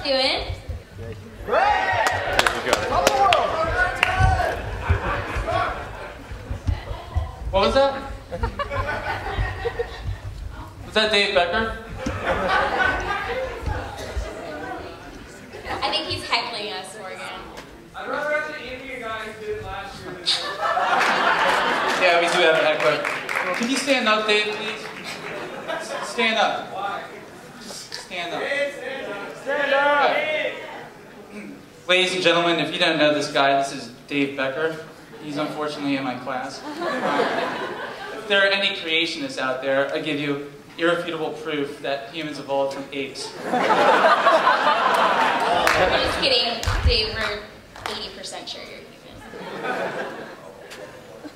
doing? Great! What was that? Was that Dave Becker? I think he's heckling us, Morgan. I'd rather have the India guys did last year than this. Yeah, we do have a heckler. Can you stand up, Dave, please? Stand up. Why? Just stand up. Stand up! Ladies and gentlemen, if you don't know this guy, this is Dave Becker. He's unfortunately in my class. If there are any creationists out there, I give you irrefutable proof that humans evolved from apes. I'm just kidding, Dave. We're 80% sure you're human.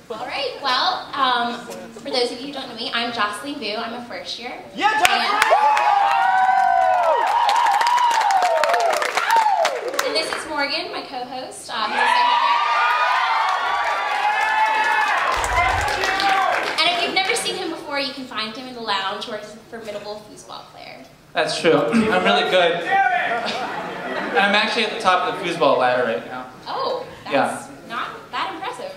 All right. Well, for those of you who don't know me, I'm Joceline Vu. I'm a first year. Yeah, Joceline! And this is Morgan, my co-host. He's a second year. And if you've never seen him before, you can find him in the lounge where he's a formidable foosball player. That's true. I'm really good. I'm actually at the top of the foosball ladder right now. Oh, that's not that impressive.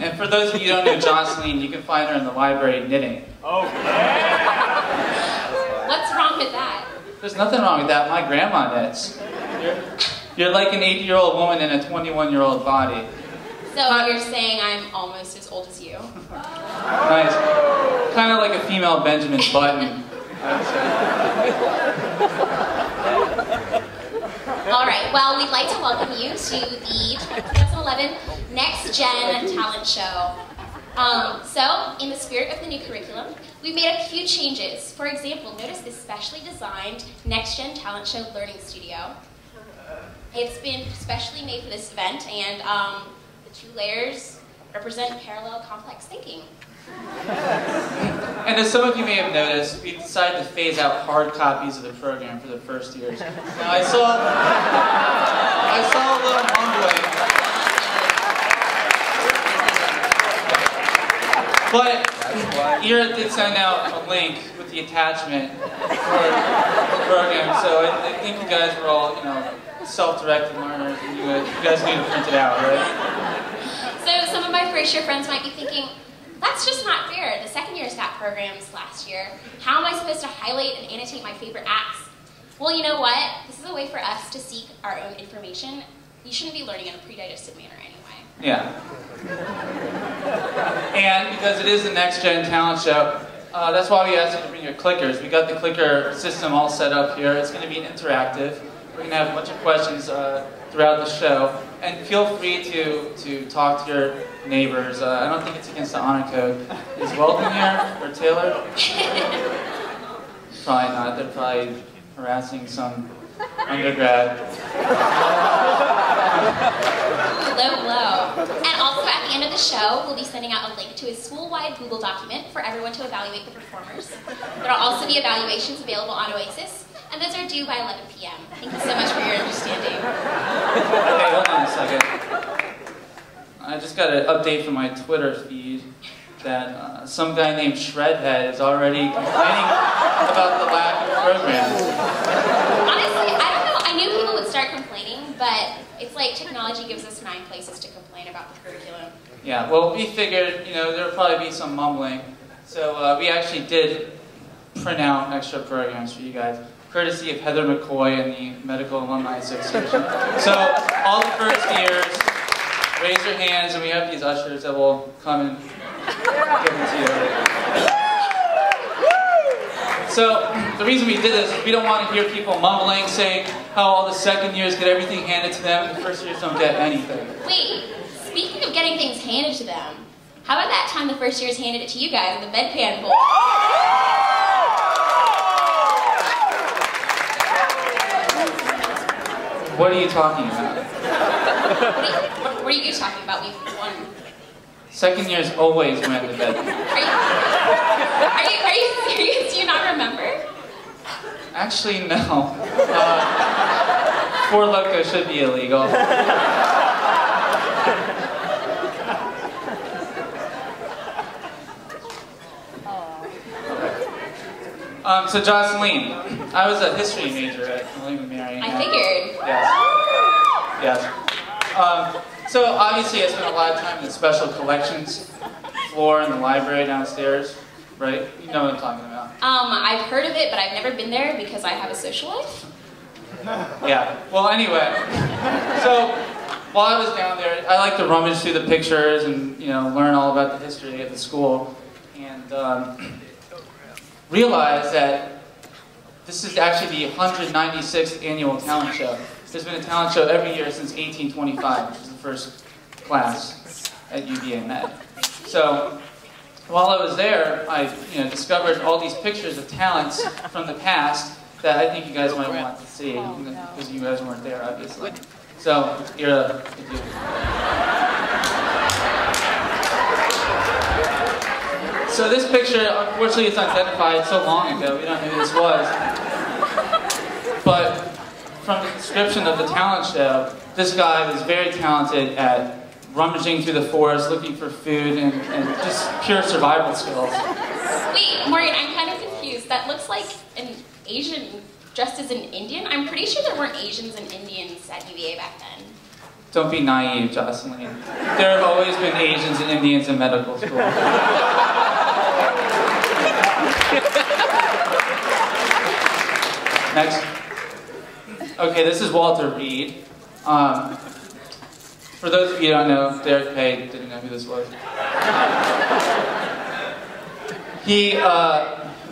And for those of you who don't know Joceline, you can find her in the library knitting. Oh, yeah! What's wrong with that? There's nothing wrong with that. My grandma knits. You're like an 80-year-old woman in a 21-year-old body. So you're saying I'm almost as old as you? Nice. Kind of like a female Benjamin Button, I would say. All right, well, we'd like to welcome you to the 2011 Next Gen Talent Show. So, in the spirit of the new curriculum, we've made a few changes. For example, notice this specially designed Next Gen Talent Show Learning Studio. It's been specially made for this event, and the two layers represent parallel complex thinking. And as some of you may have noticed, we decided to phase out hard copies of the program for the first years. Now I saw a little mumbling, but Ira did send out a link with the attachment for the program, so I think you guys were all, self-directed learners, and you guys need to print it out, right? So some of my first year friends might be thinking, that's just not fair. The second years got programs last year. How am I supposed to highlight and annotate my favorite acts? Well, you know what? This is a way for us to seek our own information. You shouldn't be learning in a pre-digested manner anyway. Yeah. And because it is the Next Gen Talent Show, that's why we asked you to bring your clickers. We got the clicker system all set up here. It's going to be interactive. We're going to have a bunch of questions throughout the show. And feel free to talk to your neighbors. I don't think it's against the honor code. Is Weldon here? Or Taylor? Probably not. They're probably harassing some undergrad. Low blow. And also at the end of the show, we'll be sending out a link to a school-wide Google document for everyone to evaluate the performers. There will also be evaluations available on Oasis, and those are due by 11 p.m. Thank you so much for your understanding. Okay, hold on a second. I just got an update from my Twitter feed that some guy named Shredhead is already complaining about the lack of programs. Honestly, I don't know. I knew people would start complaining, but it's like technology gives us 9 places to complain about the curriculum. Yeah, well, we figured, there would probably be some mumbling. So we actually did print out extra programs for you guys, courtesy of Heather McCoy and the Medical Alumni Association. So all the first years, raise your hands, and we have these ushers that will come and give them to you. So the reason we did this is we don't want to hear people mumbling, saying how all the second years get everything handed to them and the first years don't get anything. Wait, speaking of getting things handed to them, how about that time the first years handed it to you guys in the bedpan bowl? What are you talking about? What are you talking about? We've won. Second years always went to bed. Are you serious? Do you not remember? Actually, no. Four Loko should be illegal. So Joceline, I was a history major at William and Mary. I figured. Yes. So obviously I spent a lot of time in the special collections floor in the library downstairs, right? You know what I'm talking about. I've heard of it, but I've never been there because I have a social life. Yeah. Well, anyway, so while I was down there, I like to rummage through the pictures and learn all about the history of the school, and realize that this is actually the 196th annual talent show. There's been a talent show every year since 1825, which was the first class at UVA Med. So while I was there, I discovered all these pictures of talents from the past that I think you guys might want to see, because you guys weren't there, obviously. So here are the video. So this picture, unfortunately, it's unidentified so long ago, we don't know who this was. But from the description of the talent show, this guy was very talented at rummaging through the forest, looking for food, and just pure survival skills. Wait, Morgan, I'm kind of confused. That looks like an Asian dressed as an Indian. I'm pretty sure there weren't Asians and Indians at UVA back then. Don't be naive, Joceline. There have always been Asians and Indians in medical school. Next. Okay, this is Walter Reed. For those of you who don't know, Derek Pay didn't know who this was. He,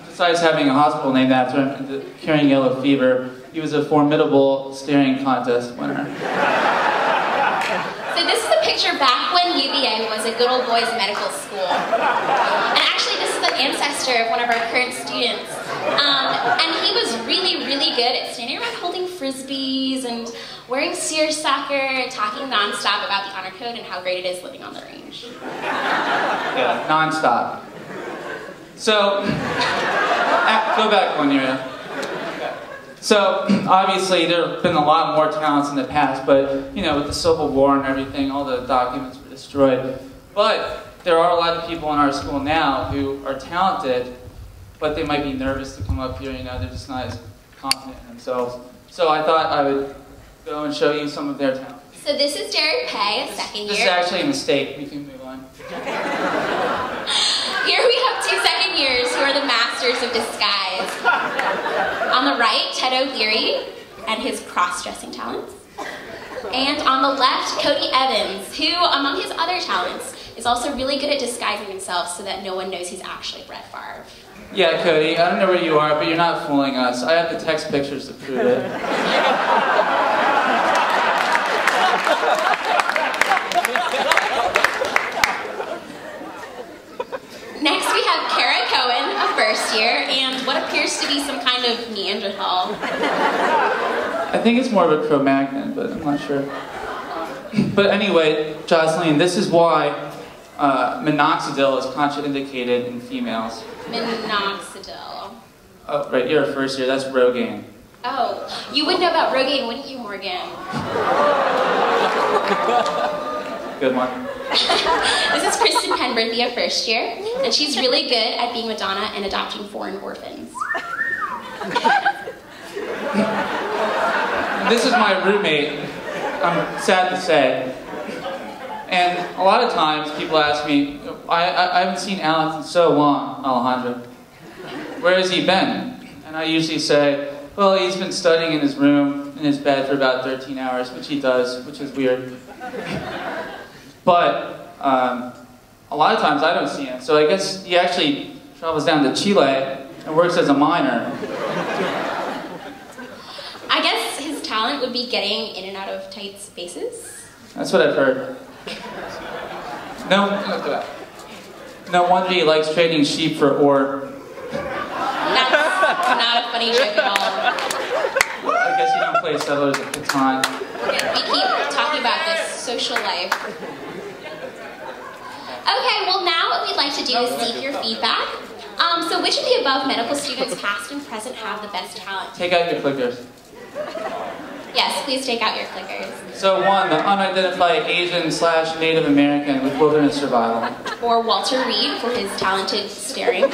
besides having a hospital named after him and curing yellow fever, he was a formidable staring contest winner. So this is a picture back when UVA was a good old boys medical school. And actually this is an ancestor of one of our current students. And he was really, really good at standing around holding frisbees and wearing seersucker, talking nonstop about the honor code and how great it is living on the range. Yeah, nonstop. So, go back one year. So, obviously, there have been a lot more talents in the past, but, with the Civil War and everything, all the documents were destroyed. But there are a lot of people in our school now who are talented, but they might be nervous to come up here, they're just not as confident in themselves. So I thought I would go and show you some of their talent. So this is Derek Pay, a second year. This is actually a mistake. We can move on. Here we have two second years who are the masters of disguise. On the right, Ted O'Leary and his cross-dressing talents. And on the left, Cody Evans, who, among his other talents, is also really good at disguising himself so that no one knows he's actually Brett Favre. Yeah, Cody, I don't know where you are, but you're not fooling us. I have the text pictures to prove it. Next we have Kara Cohen, a first year, and what appears to be some kind of Neanderthal. I think it's more of a Cro-Magnon, but I'm not sure. But anyway, Joceline, this is why minoxidil is contraindicated in females. Minoxidil. Oh, right, you're a first year. That's Rogaine. Oh, you would know about Rogaine, wouldn't you, Morgan? Good one. This is Kristen Penberthy, a first year, and she's really good at being Madonna and adopting foreign orphans. This is my roommate, I'm sad to say. And a lot of times people ask me, I haven't seen Alex in so long, Alejandro. Where has he been? And I usually say, well, he's been studying in his room, in his bed for about 13 hours, which he does, which is weird. But a lot of times I don't see him. So I guess he actually travels down to Chile and works as a miner. I guess his talent would be getting in and out of tight spaces. That's what I've heard. No wonder he likes trading sheep for ore. That's not a funny joke at all. I guess you don't play Settlers of Catan. We keep talking about this social life. Okay, well now what we'd like to do is seek your feedback. So which of the above medical students, past and present, have the best talent? Take out your clickers. Yes, please take out your clickers. So 1, the unidentified Asian/Native American with wilderness survival. Or Walter Reed for his talented staring.